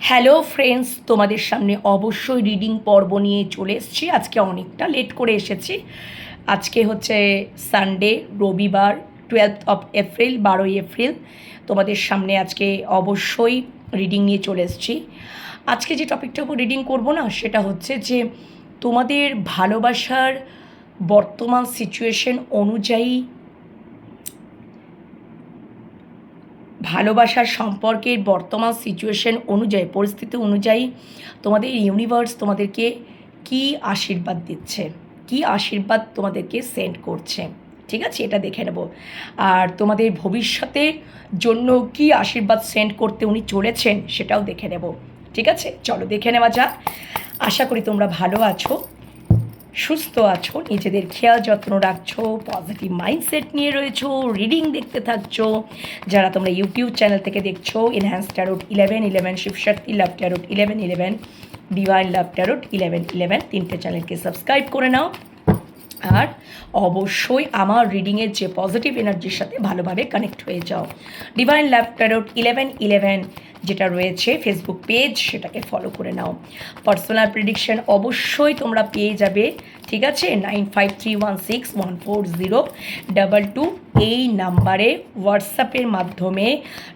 Hello friends, তোমাদের সামনে অবশ্যই রিডিং পর্ব নিয়ে চলে এসেছি। আজকে অনেকটা লেট করে এসেছি। আজকে হচ্ছে সানডে, রবিবার, 12 এপ্রিল, 12 এপ্রিল। তোমাদের সামনে আজকে অবশ্যই রিডিং নিয়ে চলে এসেছি। আজকে যে টপিকটার উপর রিডিং করব না, সেটা হচ্ছে যে তোমাদের ভালোবাসার বর্তমান সিচুয়েশন অনুযায়ী, ভালোবাসার সম্পর্কের বর্তমান সিচুয়েশন অনুযায়ী, পরিস্থিতি অনুযায়ী তোমাদের ইউনিভার্স তোমাদেরকে কী আশীর্বাদ দিচ্ছে, কী আশীর্বাদ তোমাদেরকে সেন্ড করছে। ঠিক আছে, এটা দেখে নেব। আর তোমাদের ভবিষ্যতের জন্য কী আশীর্বাদ সেন্ড করতে উনি চলেছেন সেটাও দেখে নেব। ঠিক আছে, চলো দেখে নেওয়া যাক। আশা করি তোমরা ভালো আছো, সুস্থ আছো, নিজেদের খেয়াল যত্ন রাখছো, পজিটিভ মাইন্ডসেট নিয়ে রয়েছো, রিডিং দেখতে থাকছো। যারা তোমরা ইউটিউব চ্যানেল থেকে দেখছো, এনহ্যান্স ট্যারোট 1111, শিবশক্তি লাভ ট্যারোট 1111, ডিভাইন লাভ ট্যারোট 1111, তিনটে চ্যানেলকে সাবস্ক্রাইব করে নাও। আর অবশ্যই আমার রিডিংয়ের যে পজিটিভ এনার্জির সাথে ভালোভাবে কানেক্ট হয়ে যাও। ডিভাইন লাভ ট্যারোট 1111 যেটা রয়েছে ফেসবুক পেজ, সেটাকে ফলো করে নাও। পার্সোনাল প্রেডিকশন অবশ্যই তোমরা পেয়ে যাবে। ঠিক আছে, 9531614022 এই নাম্বারে হোয়াটসঅ্যাপের মাধ্যমে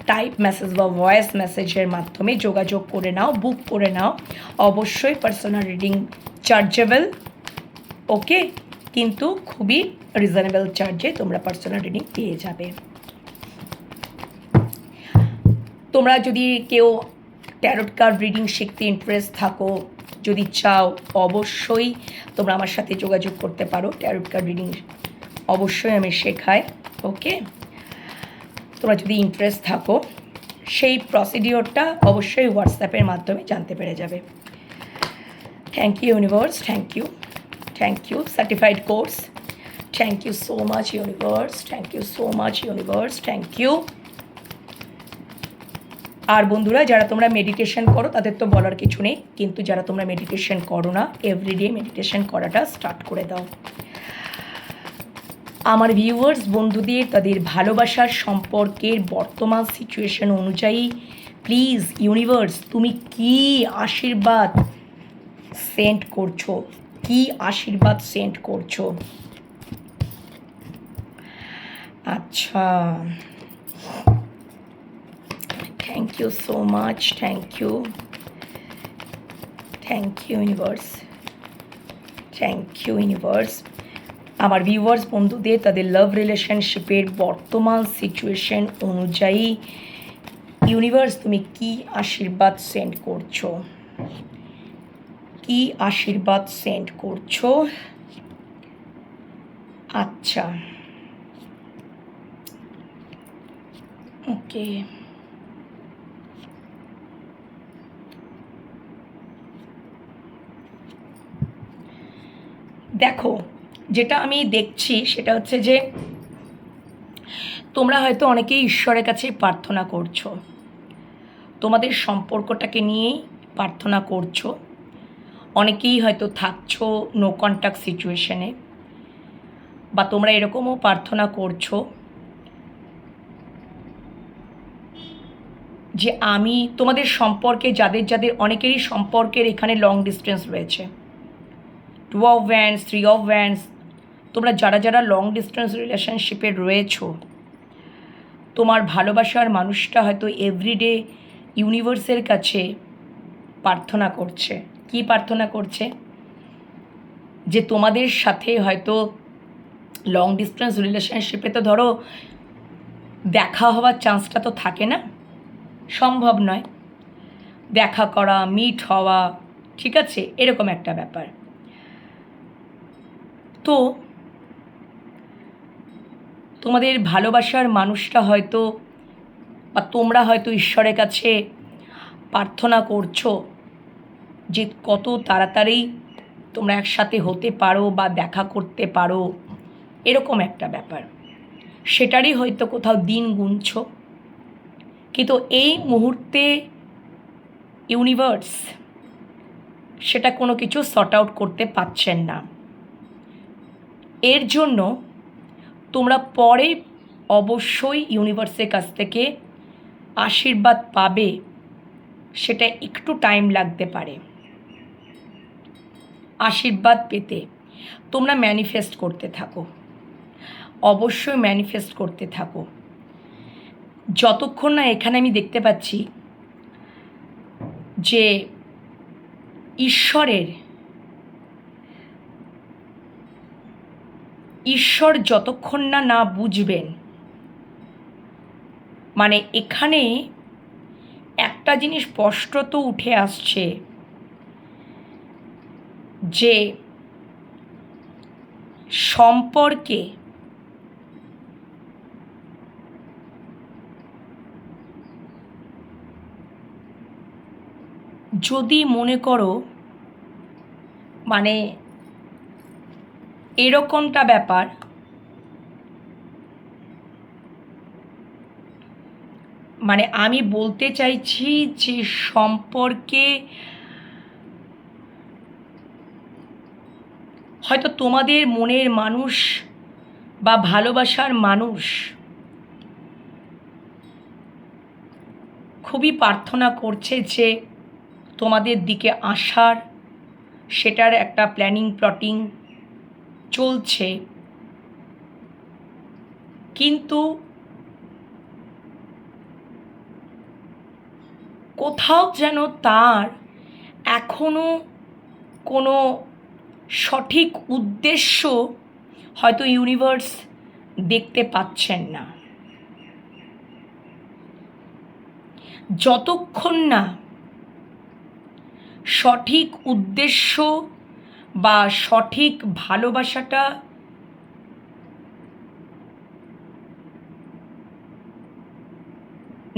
টাইপ মেসেজ বা ভয়েস মেসেজের মাধ্যমে যোগাযোগ করে নাও, বুক করে নাও। অবশ্যই পার্সোনাল রিডিং চার্জেবল, ওকে, কিন্তু খুবই রিজনেবল চার্জে তোমরা পার্সোনাল রিডিং পেয়ে যাবে। তোমরা যদি কেউ ট্যারোট কার্ড রিডিং শিখতে ইন্টারেস্ট থাকো, যদি চাও, অবশ্যই তোমরা আমার সাথে যোগাযোগ করতে পারো। ট্যারোট কার্ড রিডিং অবশ্যই আমি শেখাই, ওকে। তোমরা যদি ইন্টারেস্ট থাকো, সেই প্রসিডিওরটা অবশ্যই হোয়াটসঅ্যাপের মাধ্যমে জানতে পেরে যাবে। Thank you universe, thank you, thank you certified course, thank you so much universe, thank you so much universe, thank you. আর বন্ধুরা, যারা তোমরা মেডিটেশন করো তাদের তো বলার কিছু নেই, কিন্তু যারা তোমরা মেডিটেশন করো না, এভরিডে মেডিটেশন করাটা স্টার্ট করে দাও। আমার ভিউয়ার্স বন্ধুদের তাদের ভালোবাসার সম্পর্কের বর্তমান সিচুয়েশন অনুযায়ী প্লিজ ইউনিভার্স তুমি কি আশীর্বাদ সেন্ড করছো, কি আশীর্বাদ সেন্ড করছো। আচ্ছা, thank you so much, thank you, thank you universe, thank you universe. আমার ভিউয়ার্স বন্ধুদের তাদের লাভ রিলেশনশিপের বর্তমান সিচুয়েশন অনুযায়ী ইউনিভার্স তুমি কি আশীর্বাদ সেন্ড করছো, কি আশীর্বাদ সেন্ড করছো। আচ্ছা, ওকে, দেখো, যেটা আমি দেখছি সেটা হচ্ছে যে তোমরা হয়তো অনেকেই ঈশ্বরের কাছে প্রার্থনা করছো, তোমাদের সম্পর্কটাকে নিয়েই প্রার্থনা করছো। অনেকেই হয়তো থাকছো নো কন্ট্যাক্ট সিচুয়েশনে, বা তোমরা এরকমও প্রার্থনা করছো যে আমি তোমাদের সম্পর্কে, যাদের যাদের অনেকেরই সম্পর্কের এখানে লং ডিস্টেন্স রয়েছে, 2 অফ ওয়ান্ডস, 3 অফ ওয়ান্ডস, তোমরা যারা যারা লং ডিস্টেন্স রিলেশনশিপে রয়েছো, তোমার ভালোবাসার মানুষটা হয়তো এভরিডে ইউনিভার্সের কাছে প্রার্থনা করছে। কি প্রার্থনা করছে? যে তোমাদের সাথে হয়তো লং ডিস্টেন্স রিলেশনশিপে তো ধরো দেখা হওয়ার চান্সটা তো থাকে না, সম্ভব নয় দেখা করা, মিট হওয়া, ঠিক আছে, এরকম একটা ব্যাপার। তো তোমাদের ভালোবাসার মানুষটা হয়তো, বা তোমরা হয়তো ঈশ্বরের কাছে প্রার্থনা করছো যে কত তাড়াতাড়ি তোমরা একসাথে হতে পারো বা দেখা করতে পারো, এরকম একটা ব্যাপার। সেটারই হয়তো কোথাও দিন গুনছো, কিন্তু এই মুহূর্তে ইউনিভার্স সেটা কোনো কিছু সর্ট আউট করতে পারছেন না। এর জন্য তোমরা পরে অবশ্যই ইউনিভার্সের কাছ থেকে আশীর্বাদ পাবে সেটা একটু টাইম লাগতে পারে। আশীর্বাদ পেতে তোমরা ম্যানিফেস্ট করতে থাকো, অবশ্যই ম্যানিফেস্ট করতে থাকো। যতক্ষণ না এখানে আমি দেখতে পাচ্ছি যে ঈশ্বর যতক্ষণ না বুঝবেন, মানে এখানে একটা জিনিস স্পষ্টত উঠে আসছে যে সম্পর্কে যদি মনে করো মানে এরকমটা ব্যাপার, মানে আমি বলতে চাইছি যে সম্পর্কে হয়তো তোমাদের মনের মানুষ বা ভালোবাসার মানুষ খুবই প্রার্থনা করছে যে তোমাদের দিকে আসার, সেটার একটা প্ল্যানিং প্লটিং চলছে, কিন্তু কোথাও যেন তার এখনো কোনো সঠিক উদ্দেশ্য হয়তো ইউনিভার্স দেখতে পাচ্ছেন না। যতক্ষণ না সঠিক উদ্দেশ্য বা সঠিক ভালোবাসাটা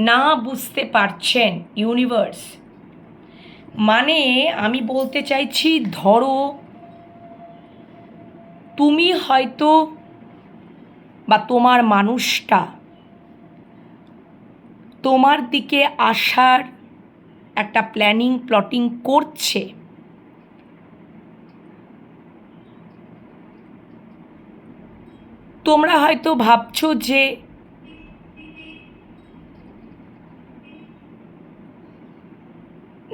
না বুঝতে পারছেন ইউনিভার্স, মানে আমি বলতে চাইছি ধরো তুমি হয়তো বা তোমার মানুষটা তোমার দিকে আসার একটা প্ল্যানিং প্লটিং করছে, তোমরা হয়তো ভাবছো যে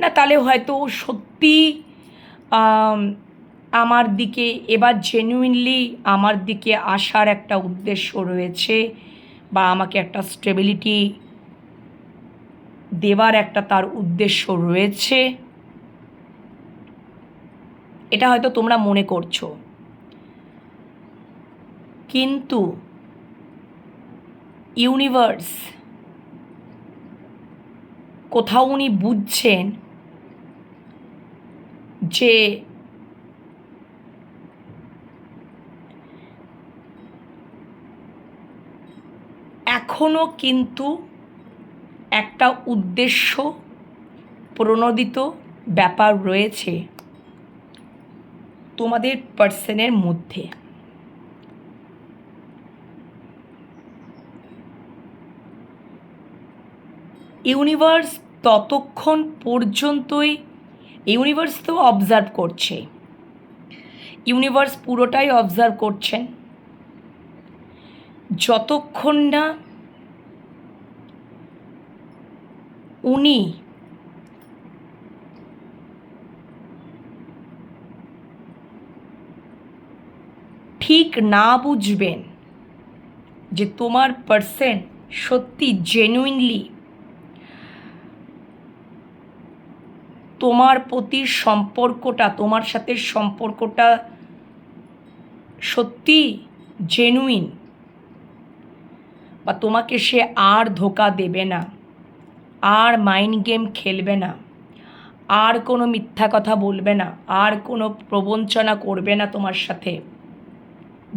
না তাহলে হয়তো সত্যি আমার দিকে এবার জেনুইনলি আমার দিকে আসার একটা উদ্দেশ্য রয়েছে, বা আমাকে একটা স্টেবিলিটি দেওয়ার একটা তার উদ্দেশ্য রয়েছে, এটা হয়তো তোমরা মনে করছো। কিন্তু ইউনিভার্স কোথাও উনি বুঝছেন যে এখনো কিন্তু একটা উদ্দেশ্য প্রণোদিত ব্যাপার রয়েছে তোমাদের পার্সনের মধ্যে। ইউনিভার্স ততক্ষণ পর্যন্তই, ইউনিভার্স তো অবজার্ভ করছে, ইউনিভার্স পুরোটাই অবজার্ভ করছেন, যতক্ষণ না উনি ঠিক না বুঝবেন যে তোমার পার্সন সত্যি জেনুইনলি তোমার প্রতি সম্পর্কটা, তোমার সাথে সম্পর্কটা সত্যি জেনুইন, বা তোমাকে সে আর ধোঁকা দেবে না, আর মাইন্ড গেম খেলবে না, আর কোনো মিথ্যা কথা বলবে না, আর কোনো প্রবঞ্চনা করবে না তোমার সাথে,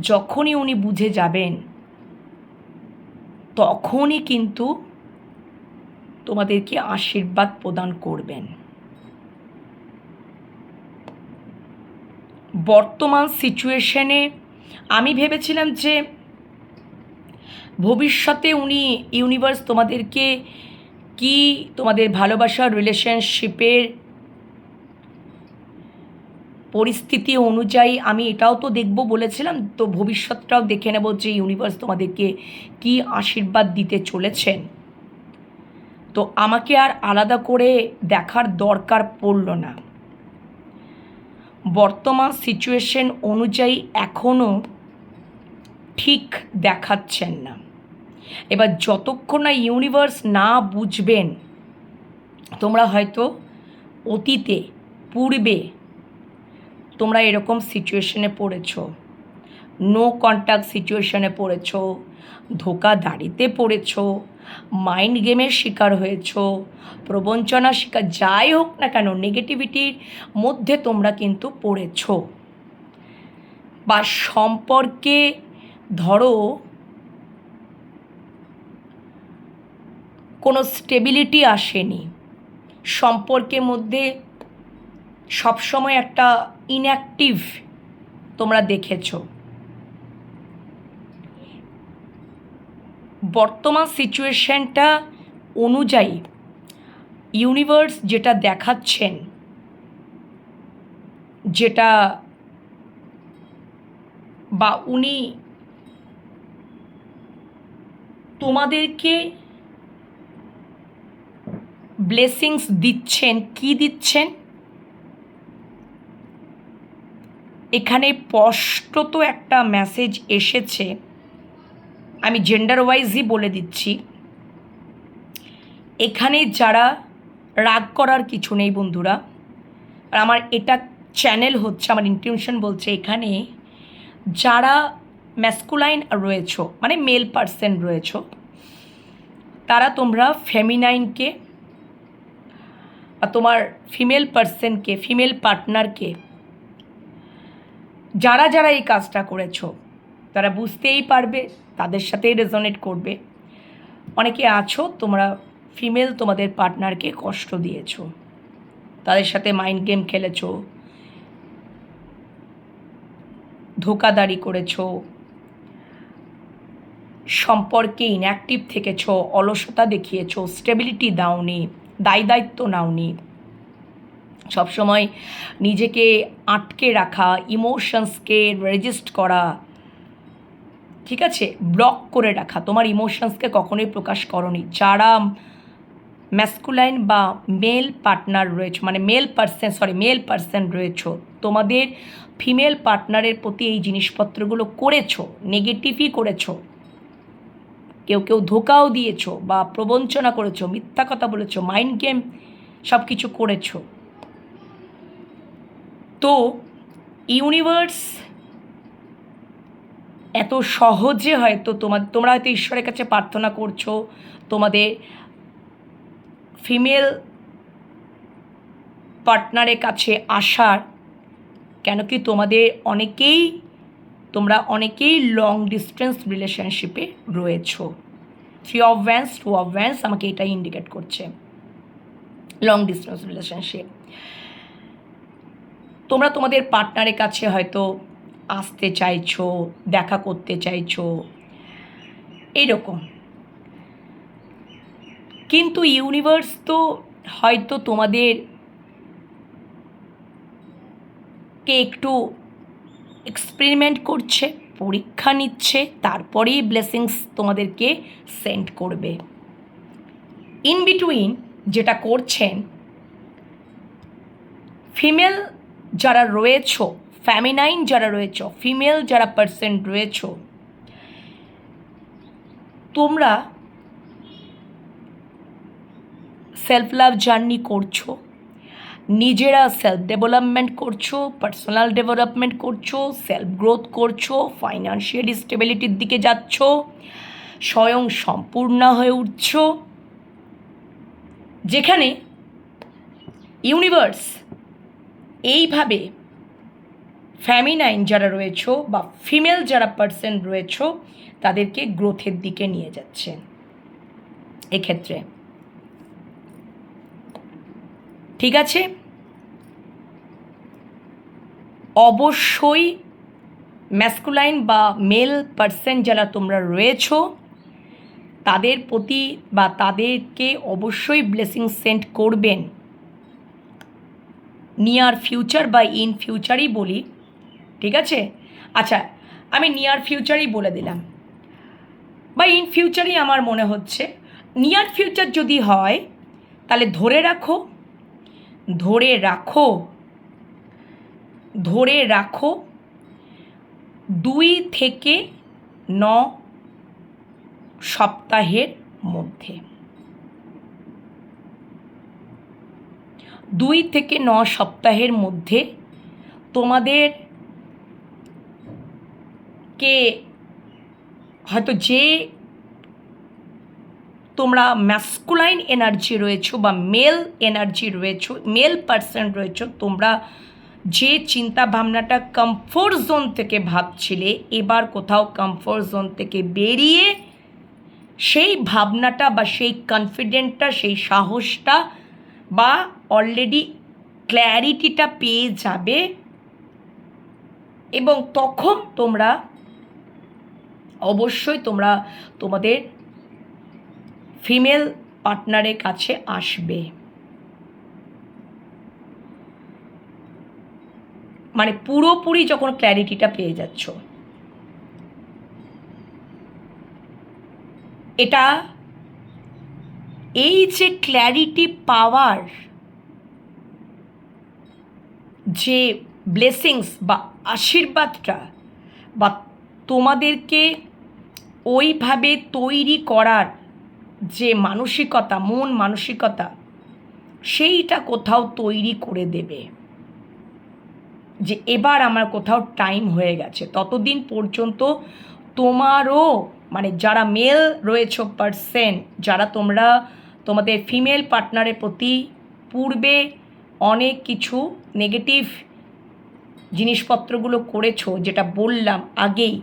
যখনই উনি বুঝে যাবেন তখনই কিন্তু তোমাদেরকে আশীর্বাদ প্রদান করবেন। বর্তমান সিচুয়েশনে আমি ভেবেছিলাম যে ভবিষ্যতে উনি ইউনিভার্স তোমাদেরকে কি তোমাদের ভালোবাসার রিলেশনশিপের পরিস্থিতি অনুযায়ী, আমি এটাও তো দেখব বলেছিলাম, তো ভবিষ্যৎটাও দেখে নেব যে ইউনিভার্স তোমাদেরকে কি আশীর্বাদ দিতে চলেছেন। তো আমাকে আর আলাদা করে দেখার দরকার পড়ল না। বর্তমান সিচুয়েশন অনুযায়ী এখনও ঠিক দেখাচ্ছেন না। এবার যতক্ষণ না ইউনিভার্স না বুঝবেন, তোমরা হয়তো অতীতে পূর্বে তোমরা এরকম সিচুয়েশনে পড়েছো, নো কন্ট্যাক্ট সিচুয়েশনে পড়েছো, ধোকাধাড়িতে পড়েছো, মাইন্ড গেমের শিকার হয়েছো, প্রবঞ্চনার শিকার, যাই হোক না কেন নেগেটিভিটির মধ্যে তোমরা কিন্তু পড়েছো। বা সম্পর্কে ধরো কোনো স্টেবিলিটি আসেনি, সম্পর্কের মধ্যে সবসময় একটা ইনঅ্যাক্টিভ তোমরা দেখেছো। বর্তমান সিচুয়েশনটা অনুযায়ী ইউনিভার্স যেটা দেখাচ্ছেন, যেটা বা উনি তোমাদেরকে ব্লেসিংস দিচ্ছেন, কি দিচ্ছেন এখানে স্পষ্টত একটা মেসেজ এসেছে। আমি জেন্ডার ওয়াইজই বলে দিচ্ছি, এখানে যারা রাগ করার কিছু নেই বন্ধুরা, আর আমার এটা চ্যানেল হচ্ছে, আমার ইনটিউশন বলছে এখানে যারা ম্যাসকুলাইন রয়েছো, মানে মেল পার্সন রয়েছো, তারা তোমরা ফেমিনাইনকে বা তোমার ফিমেল পার্সনকে, ফিমেল পার্টনারকে, যারা যারা এই কাজটা করেছো তারা বুঝতেই পারবে, তাদের সাথেই রেজোনেট করবে। অনেকে আছো তোমরা ফিমেল তোমাদের পার্টনারকে কষ্ট দিয়েছো, তাদের সাথে মাইন্ড গেম খেলেছো, ধোকাদারি করেছো, সম্পর্কে ইনঅ্যাক্টিভ থেকেছো, অলসতা দেখিয়েছো, স্টেবিলিটি দাওনি, দায়িত্ব নাওনি, সবসময় নিজেকে আটকে রাখা, ইমোশনসকে রেজিস্ট করা, ঠিক আছে, ব্লক করে রাখা, তোমার ইমোশনসকে কখনোই প্রকাশ করনি। যারা ম্যাসকুলাইন বা মেল পার্টনার রয়েছে, মানে মেল পার্সন রয়েছো, তোমাদের ফিমেল পার্টনারের প্রতি এই জিনিসপত্রগুলো করেছো, নেগেটিভই করেছো, কেউ কেউ ধোকাও দিয়েছো বা প্রবঞ্চনা করেছো, মিথ্যা কথা বলেছো, মাইন্ড গেম সব কিছু করেছো। তো ইউনিভার্স এত সহজে হয়তো তোমরা হয়তো ঈশ্বরের কাছে প্রার্থনা করছো তোমাদের ফিমেল পার্টনারের কাছে আসার, কেন কি তোমরা অনেকেই লং ডিস্টেন্স রিলেশনশিপে রয়েছো। 3 of Wands 2 of Wands আমাকে এটাই ইন্ডিকেট করছে, লং ডিস্টেন্স রিলেশনশিপ। তোমরা তোমাদের পার্টনারের কাছে হয়তো আসতে চাইছো, দেখা করতে চাইছো, এইরকম। কিন্তু ইউনিভার্স তো হয়তো তোমাদেরকে একটু এক্সপেরিমেন্ট করছে, পরীক্ষা নিচ্ছে, তারপরেই ব্লেসিংস তোমাদেরকে সেন্ড করবে। ইন বিটুইন যেটা করছেন, ফিমেল যারা রয়েছো, ফেমিনাইন যারা রয়েছো, ফিমেল যারা পার্সন রয়েছো, তোমরা সেলফ লাভ জার্নি করছো, নিজেরা সেলফ ডেভেলপমেন্ট করছো, পার্সোনাল ডেভেলপমেন্ট করছো, সেলফ গ্রোথ করছো, ফাইন্যান্সিয়াল স্টেবিলিটির দিকে যাচ্ছ, স্বয়ং সম্পূর্ণ হয়ে উঠছো, যেখানে ইউনিভার্স এইভাবে ফেমিনাইন যারা রয়েছো বা ফিমেল যারা পার্সন রয়েছো তাদেরকে গ্রোথের দিকে নিয়ে যাচ্ছেন। এক্ষেত্রে ঠিক আছে, অবশ্যই ম্যাসকুলাইন বা মেল পার্সন যারা তোমরা রয়েছো তাদের প্রতি বা তাদেরকে অবশ্যই ব্লেসিং সেন্ড করবেন নিয়ার ফিউচার বা ইন ফিউচারই বলি, ঠিক আছে। আচ্ছা, আমি নিয়ার ফিউচারই বলে দিলাম বা ইন ফিউচারই আমার মনে হচ্ছে। নিয়ার ফিউচার যদি হয় তাহলে ধরে রাখো ধরে রাখো ধরে রাখো 2 থেকে 9 সপ্তাহের মধ্যে 2 থেকে 9 সপ্তাহের মধ্যে তোমাদেরকে হয়তো যে তোমরা ম্যাস্কুলাইন এনার্জি রয়েছো বা মেল এনার্জি রয়েছো, মেল পার্সন রয়েছো, তোমরা যে চিন্তা ভাবনাটা কমফোর্ট জোন থেকে ভাবছিলে, এবার কোথাও কমফোর্ট জোন থেকে বেরিয়ে সেই ভাবনাটা বা সেই কনফিডেন্টটা, সেই সাহসটা বা অলরেডি ক্ল্যারিটিটা পেয়ে যাবে। এবং তখন তোমরা অবশ্যই তোমাদের ফিমেল পার্টনারের কাছে আসবে। মানে পুরোপুরি যখন ক্ল্যারিটিটা পেয়ে যাচ্ছ, এটা এই যে ক্ল্যারিটি পাওয়ার যে ব্লেসিংস বা আশীর্বাদটা বা তোমাদেরকে ওইভাবে তৈরি করার যে মানসিকতা, মন মানসিকতা, সেইটা কোথাও তৈরি করে দেবে যে এবার আমার কোথাও টাইম হয়ে গেছে। ততদিন পর্যন্ত তোমারও মানে যারা মেল রয়েছে পার্সন, যারা তোমরা তোমাদের ফিমেল পার্টনারের প্রতি পূর্বে অনেক কিছু নেগেটিভ জিনিসপত্রগুলো করেছো, যেটা বললাম আগেই,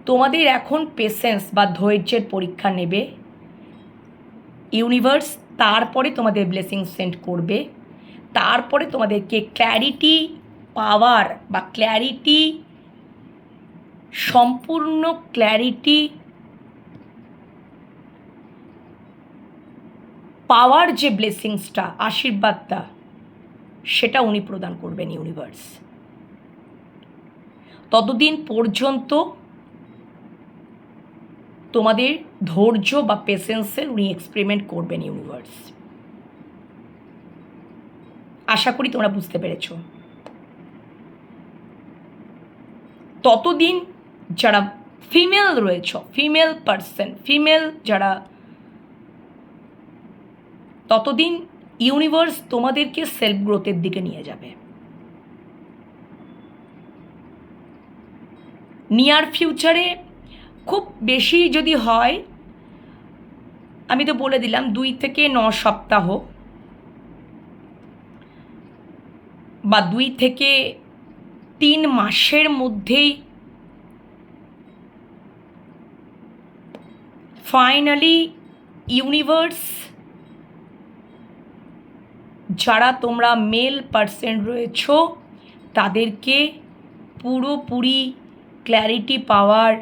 তোমাদের এখন পেশেন্স বা ধৈর্যের পরীক্ষা নেবে ইউনিভার্স। তারপরে তোমাদের ব্লেসিং সেন্ড করবে, তারপরে তোমাদেরকে ক্ল্যারিটি পাওয়ার বা ক্ল্যারিটি, সম্পূর্ণ ক্ল্যারিটি পাওয়ার যে ব্লেসিংসটা, আশীর্বাদটা, সেটা উনি প্রদান করবেন ইউনিভার্স। ততদিন পর্যন্ত তোমাদের ধৈর্য বা পেশেন্সের উনি এক্সপেরিমেন্ট করবেন ইউনিভার্স। আশা করি তোমরা বুঝতে পেরেছো। ততদিন যারা ফিমেল রয়েছ, ফিমেল পার্সন, ফিমেল যারা, ততদিন ইউনিভার্স তোমাদেরকে সেলফ গ্রোথের দিকে নিয়ে যাবে। নিয়ার ফিউচারে খুব বেশি যদি হয়, আমি তো বলে দিলাম 2 থেকে 9 সপ্তাহ বা 2 থেকে 3 মাসের মধ্যেই ফাইনালি ইউনিভার্স যারা তোমরা মেল পার্সন রয়েছ তাদেরকে পুরোপুরি ক্ল্যারিটি পাওয়ার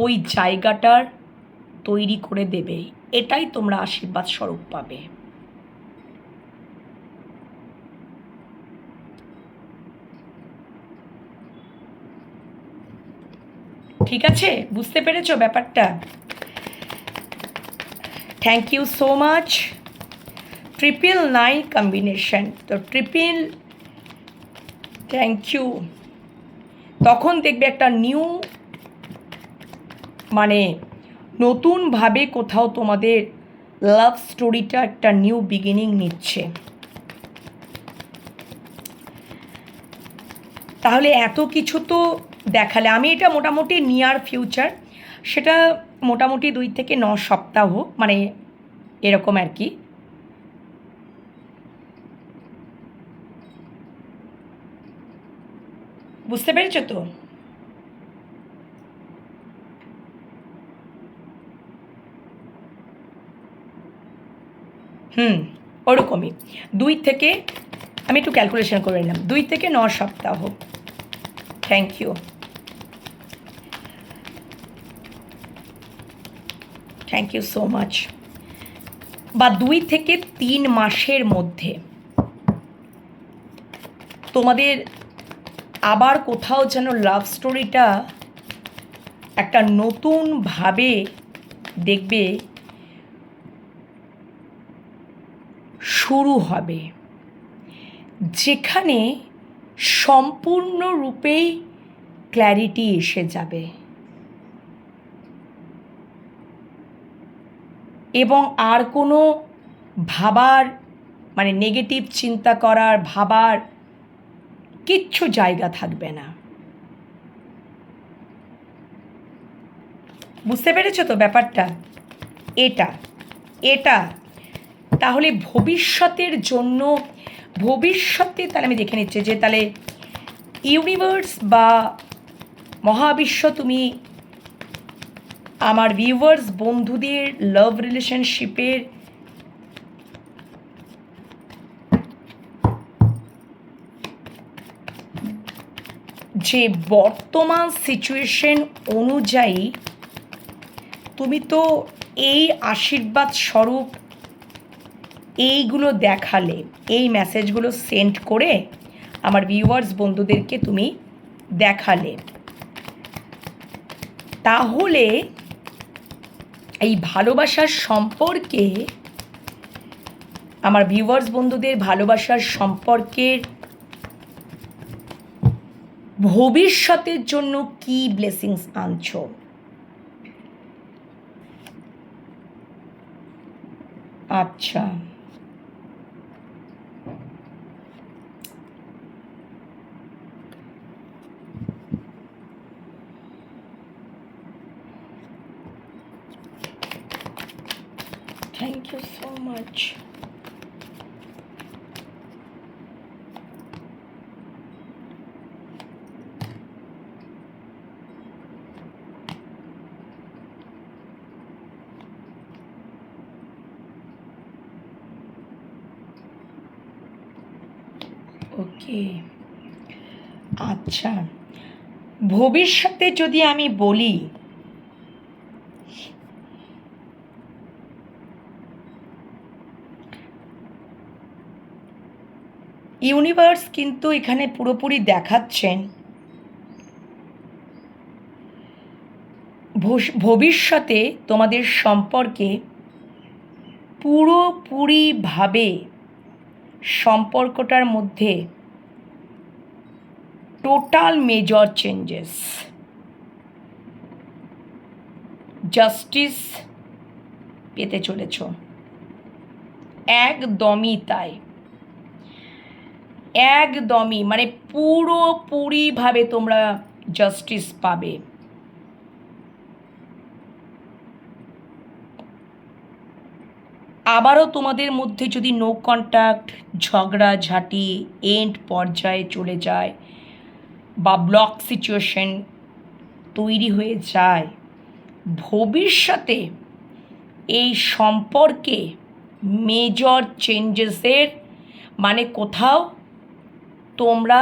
ওই জায়গাটার তৈরি করে দেবে। এটাই তোমরা আশীর্বাদ স্বরূপ পাবে। ঠিক আছে, বুঝতে পেরেছো ব্যাপারটা? Thank you so much. 999 combination, তো থ্যাংক ইউ। তখন দেখবে একটা নিউ, মানে নতুনভাবে কোথাও তোমাদের লাভ স্টোরিটা একটা নিউ বিগিনিং নিচ্ছে। তাহলে এত কিছু তো দেখালে, আমি এটা মোটামুটি নিয়ার ফিউচার, সেটা মোটামুটি 2 থেকে 9 সপ্তাহ, মানে এরকম আর কি। বুঝতে পেরেছো তো? ওরকমই 2 থেকে, আমি একটু ক্যালকুলেশন করে নিলাম, 2 থেকে 9 সপ্তাহ। Thank you, thank you so much. বা 2 থেকে 3 মাসের মধ্যে তোমাদের আবার কোথাও যেন লাভ স্টোরিটা একটা নতুনভাবে দেখবে শুরু হবে, যেখানে সম্পূর্ণরূপেই ক্ল্যারিটি এসে যাবে এবং আর কোনো ভাবার মানে নেগেটিভ চিন্তা করার ভাবার কিচ্ছু জায়গা থাকবে না। বুঝতে পেরেছো তো ব্যাপারটা? এটা তাহলে ভবিষ্যতের জন্য, ভবিষ্যতে তাহলে আমি দেখে নিচ্ছি যে তাহলে ইউনিভার্স বা মহাবিশ্ব তুমি আমার ভিউয়ার্স বন্ধুদের লাভ রিলেশনশিপের যে বর্তমান সিচুয়েশন অনুযায়ী তুমি তো এই আশীর্বাদ স্বরূপ এইগুলো দেখালে, এই মেসেজগুলো সেন্ড করে আমার ভিউয়ার্স বন্ধুদেরকে তুমি দেখালে, তাহলে এই ভালোবাসার সম্পর্কে আমার ভিউয়ার্স বন্ধুদের ভালোবাসার সম্পর্কের ভবিষ্যতের জন্য কি ব্লেসিংস আনছো? আচ্ছা, থ্যাংক ইউ সো মাচ। ওকে, আচ্ছা, ভবিষ্যতে যদি আমি বলি, ইউনিভার্স কিন্তু এখানে পুরোপুরি দেখাচ্ছেন ভবিষ্যতে তোমাদের সম্পর্কে পুরোপুরিভাবে সম্পর্কটার মধ্যে টোটাল মেজর চেঞ্জেস, জাস্টিস পেতে চলেছ। একদমই তাই, একদমই, মানে পুরোপুরিভাবে তোমরা জাস্টিস পাবে। আবারও তোমাদের মধ্যে যদি নো কন্ট্যাক্ট, ঝগড়াঝাটি এন্ড পর্যায়ে চলে যায় বা ব্লক সিচুয়েশন তৈরি হয়ে যায়, ভবিষ্যতে এই সম্পর্কে মেজর চেঞ্জেসের মানে কোথাও তোমরা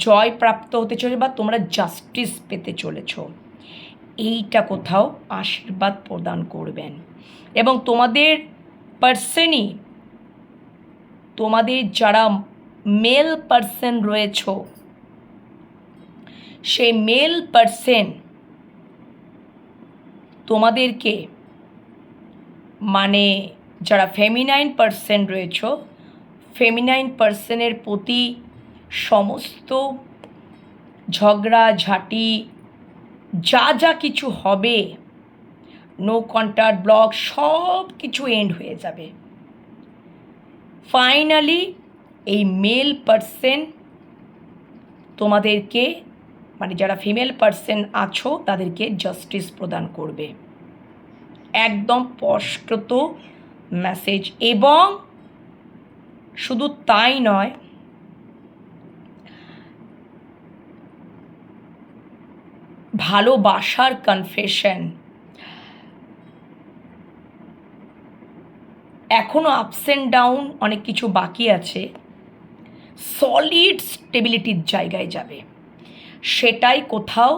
জয়প্রাপ্ত হতে চলেছ বা তোমরা জাস্টিস পেতে চলেছ, এইটা কোথাও আশীর্বাদ প্রদান করবেন। এবং তোমাদের পার্সনই, তোমাদের যারা মেল পার্সন রয়েছ, সেই মেল পার্সন তোমাদেরকে, মানে যারা ফেমিনাইন পার্সন রয়েছ, ফেমিনাইন পার্সনের প্রতি সমস্ত ঝগড়াঝাটি যা যা কিছু হবে, নো কন্ট্যাক্ট, ব্লক, সব কিছু এন্ড হয়ে যাবে। ফাইনালি এই মেল পার্সন তোমাদেরকে, মানে যারা ফিমেল পার্সন আছো তাদেরকে জাস্টিস প্রদান করবে। একদম স্পষ্ট মেসেজ। এবং শুধু তাই নয়, ভালোবাসার কনফেশন, এখনও আপস অ্যান্ড ডাউন অনেক কিছু বাকি আছে, সলিড স্টেবিলিটির জায়গায় যাবে। সেটাই কোথাও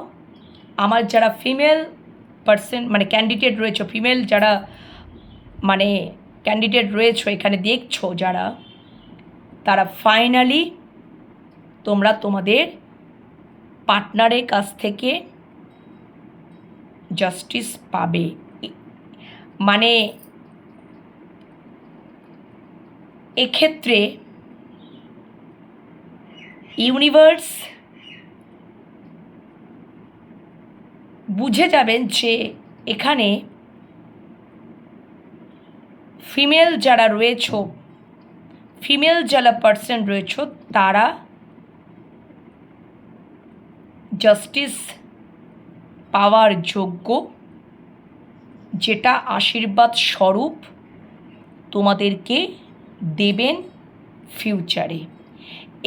আমার যারা ফিমেল পার্সন মানে ক্যান্ডিডেট রয়েছে, ফিমেল যারা মানে ক্যান্ডিডেট রয়েছে এখানে দেখছো যারা, তারা ফাইনালি তোমরা তোমাদের পার্টনারের কাছ থেকে জাস্টিস পাবে। মানে এক্ষেত্রে ইউনিভার্স বুঝে যাবেন যে এখানে ফিমেল যারা রয়েছ, ফিমেল যারা পার্সন রয়েছ, তারা জাস্টিস পাওয়ার যোগ্য, যেটা আশীর্বাদ স্বরূপ তোমাদেরকে দেবেন ফিউচারে।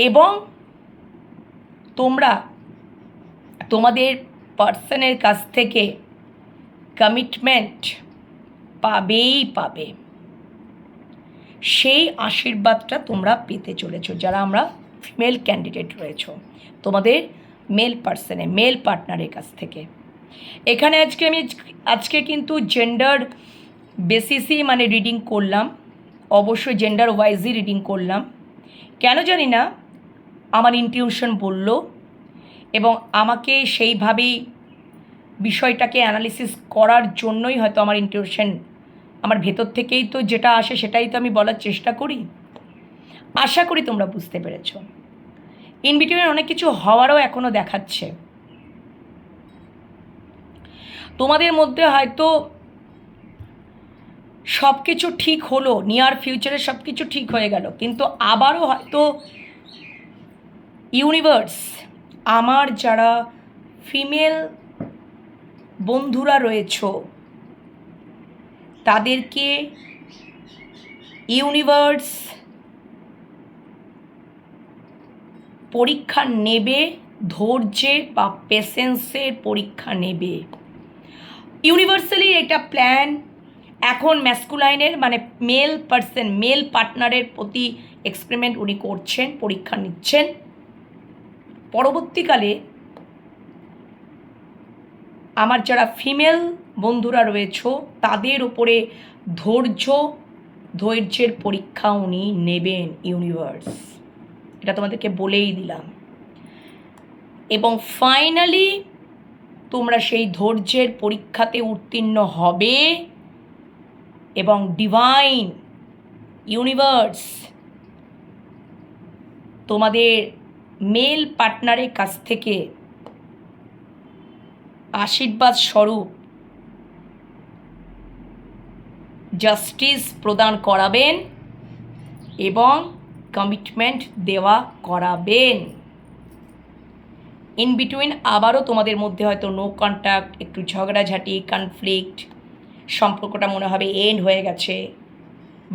এবং তোমরা তোমাদের পার্সনের কাছ থেকে কমিটমেন্ট পাবেই পাবে। সেই আশীর্বাদটা তোমরা পেতে চলেছো যারা আমরা ফিমেল ক্যান্ডিডেট রয়েছো তোমাদের মেল পার্সনে, মেল পার্টনারের কাছ থেকে। এখানে আজকে কিন্তু জেন্ডার বেসিসই মানে রিডিং করলাম, অবশ্যই জেন্ডার ওয়াইজই রিডিং করলাম। কেন জানি না আমার ইনটিউশন বলল, এবং আমাকে সেইভাবেই বিষয়টাকে অ্যানালিসিস করার জন্যই হয়তো আমার ইনটিউশন, আমার ভেতর থেকেই তো যেটা আসে সেটাই তো আমি বলার চেষ্টা করি। আশা করি তোমরা বুঝতে পেরেছ। ইন বিটুইন অনেক কিছু হওয়ারও এখনও দেখাচ্ছে। তোমাদের মধ্যে হয়তো সব কিছু ঠিক হলো, নিয়ার ফিউচারে সব কিছু ঠিক হয়ে গেল, কিন্তু আবারও হয়তো ইউনিভার্স আমার যারা ফিমেল বন্ধুরা রয়েছ তাদেরকে ইউনিভার্স পরীক্ষা নেবে, ধৈর্যের বা পেশেন্সের পরীক্ষা নেবে। ইউনিভার্সালি এটা প্ল্যান এখন ম্যাসকুলাইনের মানে মেল পার্সন, মেল পার্টনারের প্রতি এক্সপেরিমেন্ট উনি করছেন, পরীক্ষা নিচ্ছেন। পরবর্তীকালে আমার যারা ফিমেল বন্ধুরা রয়েছ তাদের উপরে ধৈর্যের পরীক্ষা উনি নেবেন ইউনিভার্স, এটা তোমাদেরকে বলেই দিলাম। এবং ফাইনালি তোমরা সেই ধৈর্যের পরীক্ষাতে উত্তীর্ণ হবে এবং ডিভাইন ইউনিভার্স তোমাদের মেল পার্টনারের কাছ থেকে আশীর্বাদ স্বরূপ জাস্টিস প্রদান করাবেন এবং কমিটমেন্ট দেওয়া করাবেন। ইন বিটুইন আবারও তোমাদের মধ্যে হয়তো নো কন্ট্যাক্ট, একটু ঝগড়াঝাটি, কনফ্লিক্ট, সম্পর্কটা মনে হবে এন্ড হয়ে গেছে,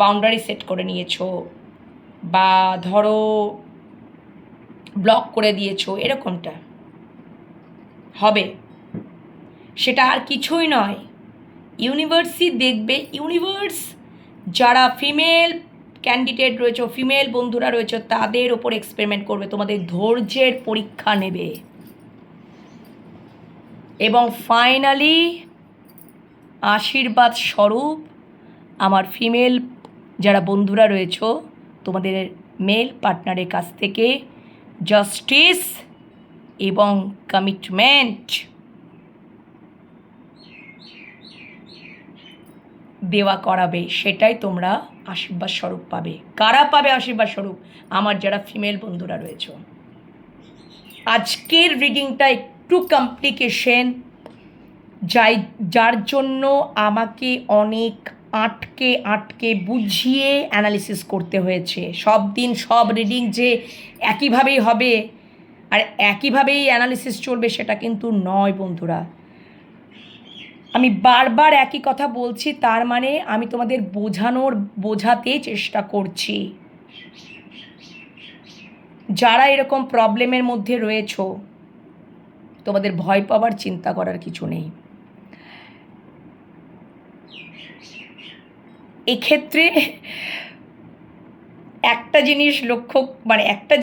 বাউন্ডারি সেট করে নিয়েছো, বা ধরো ব্লক করে দিয়েছো, এরকমটা হবে। সেটা আর কিছুই নয়, ইউনিভার্সই দেখবে। ইউনিভার্স যারা ফিমেল ক্যান্ডিডেট রয়েছে, ফিমেল বন্ধুরা রয়েছে, তাদের ওপর এক্সপেরিমেন্ট করবে, তোমাদের ধৈর্যের পরীক্ষা নেবে এবং ফাইনালি আশীর্বাদ স্বরূপ আমার ফিমেল যারা বন্ধুরা রয়েছে তোমাদের মেল পার্টনারের কাছ থেকে জাস্টিস এবং কমিটমেন্ট দেওয়া করাবে, সেটাই তোমরা আশীর্বাদ স্বরূপ পাবে। কারা পাবে আশীর্বাদ স্বরূপ? আমার যারা ফিমেল বন্ধুরা রয়েছে। আজকের রিডিংটা একটু কমপ্লিকেশন, যার জন্য আমাকে অনেক আটকে বুঝিয়ে অ্যানালিসিস করতে হয়েছে। সব দিন সব রিডিং যে একইভাবেই হবে আর একইভাবেই অ্যানালিসিস চলবে সেটা কিন্তু নয় বন্ধুরা। আমি বারবার একই কথা বলছি, তার মানে আমি তোমাদের বোঝাতে চেষ্টা করছি। যারা এরকম প্রবলেমের মধ্যে রয়েছো তোমাদের ভয় পাওয়ার, চিন্তা করার কিছু নেই। এক্ষেত্রে একটা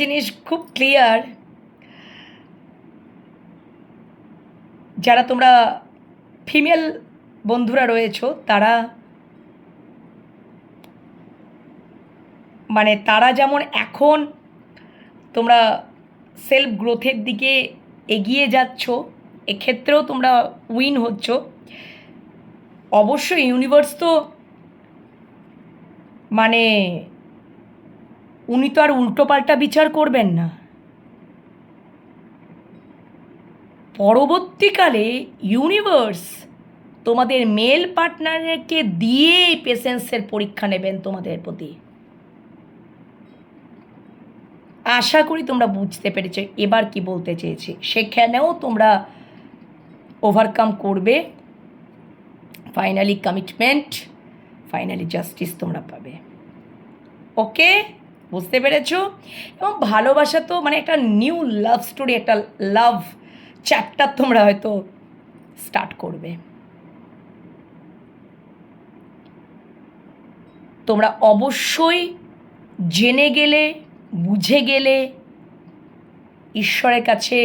জিনিস খুব ক্লিয়ার, যারা তোমরা ফিমেল বন্ধুরা রয়েছো তারা তারা যেমন এখন তোমরা সেলফ গ্রোথের দিকে এগিয়ে যাচ্ছ, এক্ষেত্রেও তোমরা উইন হচ্ছ। অবশ্যই ইউনিভার্স তো উনি তো আর উল্টোপাল্টা বিচার করবেন না। পরবর্তীকালে ইউনিভার্স তোমাদের মেল পার্টনারকে দিয়েই পেশেন্সের পরীক্ষা নেবেন তোমাদের প্রতি। আশা করি তোমরা বুঝতে পেরেছো এবার কি বলতে চেয়েছি। সেখানেও তোমরা ওভারকাম করবে, ফাইনালি কমিটমেন্ট, ফাইনালি জাস্টিস তোমরা পাবে। ওকে, বুঝতে পেরেছো? এবং ভালোবাসা তো মানে একটা নিউ লাভ স্টোরি, একটা লাভ চ্যাপ্টার তোমরা হয়তো স্টার্ট করবে। তোমরা অবশ্যই জেনে গেলে, বুঝে গেলে ঈশ্বরের কাছে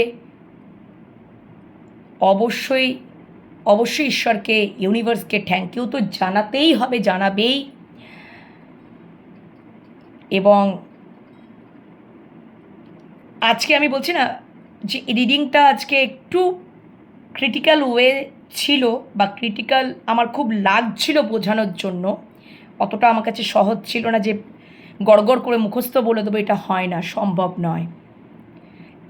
অবশ্যই অবশ্যই ঈশ্বরকে, ইউনিভার্সকে থ্যাংক ইউ তো জানাতেই হবে, জানাবেই। এবং আজকে আমি বলছি না যে রিডিংটা আজকে একটু ক্রিটিক্যাল ওয়ে ছিল, বা ক্রিটিক্যাল আমার খুব লাগছিল বোঝানোর জন্য। অতটা আমার কাছে সহজ ছিল না যে গড়গড় করে মুখস্থ বলে দেবো, এটা হয় না, সম্ভব নয়।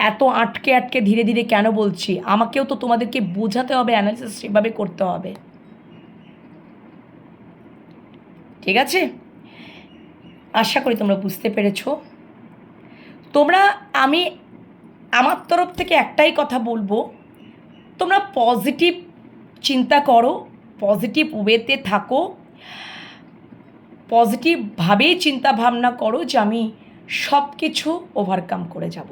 এত আটকে আটকে ধীরে ধীরে কেন বলছি, আমাকেও তো তোমাদেরকে বোঝাতে হবে, অ্যানালিসিস সেভাবে করতে হবে। ঠিক আছে, আশা করি তোমরা বুঝতে পেরেছো। তোমরা, আমি আমার তরফ থেকে একটাই কথা বলবো, তোমরা পজিটিভ চিন্তা করো, পজিটিভ ওয়েতে থাকো, পজিটিভভাবেই চিন্তা ভাবনা করো যে আমি সব কিছু ওভারকাম করে যাব।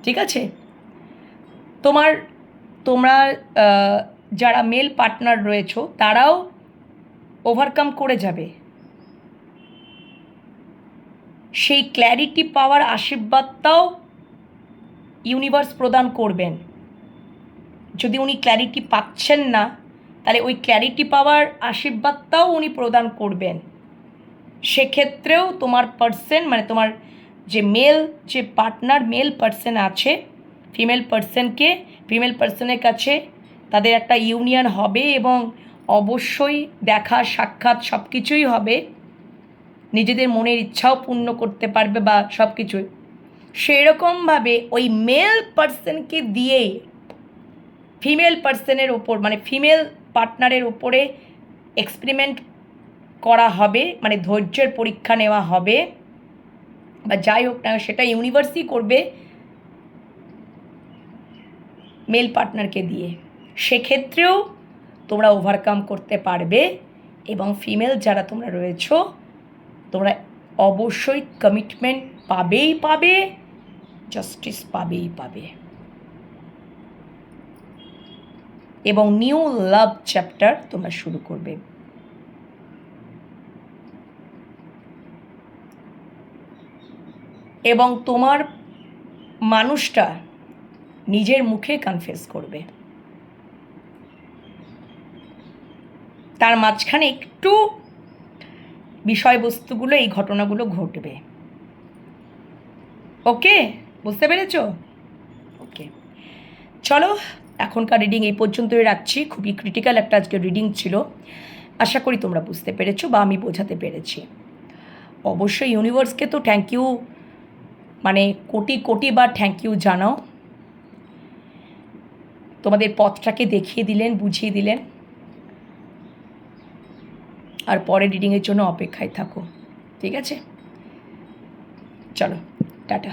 ঠিক আছে, তোমরা যারা মেল পার্টনার রয়েছো তারাও ওভারকাম করে যাবে। সেই ক্ল্যারিটি পাওয়ার আশীর্বাদটাও ইউনিভার্স প্রদান করবেন। যদি উনি ক্ল্যারিটি পাচ্ছেন না, তাহলে ওই ক্ল্যারিটি পাওয়ার আশীর্বাদটাও উনি প্রদান করবেন। সেক্ষেত্রেও তোমার পার্সন, মানে তোমার যে মেল, যে পার্টনার মেল পার্সন আছে, ফিমেল পার্সনের কাছে তাদের একটা ইউনিয়ন হবে, এবং অবশ্যই দেখা সাক্ষাৎ সব কিছুই হবে। নিজেদের মনের ইচ্ছাও পূর্ণ করতে পারবে বা সব কিছুই। সেরকমভাবে ওই মেল পার্সনকে দিয়েই ফিমেল পার্সনের ওপর, মানে ফিমেল পার্টনারের ওপরে এক্সপেরিমেন্ট করা হবে, মানে ধৈর্যের পরীক্ষা নেওয়া হবে, বা যাই হোক না সেটা ইউনিভার্সই করবে মেল পার্টনারকে দিয়ে। সেক্ষেত্রেও তোমরা ওভারকাম করতে পারবে, এবং ফিমেল যারা তোমরা রয়েছো তোমরা অবশ্যই কমিটমেন্ট পাবেই পাবে, জাস্টিস পাবেই পাবে, এবং নিউ লাভ চ্যাপ্টার তোমরা শুরু করবে। এবং তোমার মানুষটা নিজের মুখে কনফেস করবে। তার মাঝখানে একটু বিষয়বস্তুগুলো, এই ঘটনাগুলো ঘটবে। ওকে, বুঝতে পেরেছো? ওকে, চলো এখনকার রিডিং এই পর্যন্তই রাখছি। খুবই ক্রিটিক্যাল একটা আজকে রিডিং ছিল। আশা করি তোমরা বুঝতে পেরেছো বা আমি বোঝাতে পেরেছি। অবশ্যই ইউনিভার্সকে তো থ্যাংক ইউ, মানে কোটি কোটি বার থ্যাংক ইউ জানাও। তোমাদের পথটাকে দেখিয়ে দিলেন, বুঝিয়ে দিলেন। আর পরের রিডিংয়ের জন্য অপেক্ষায় থাকো। ঠিক আছে, চলো টাটা।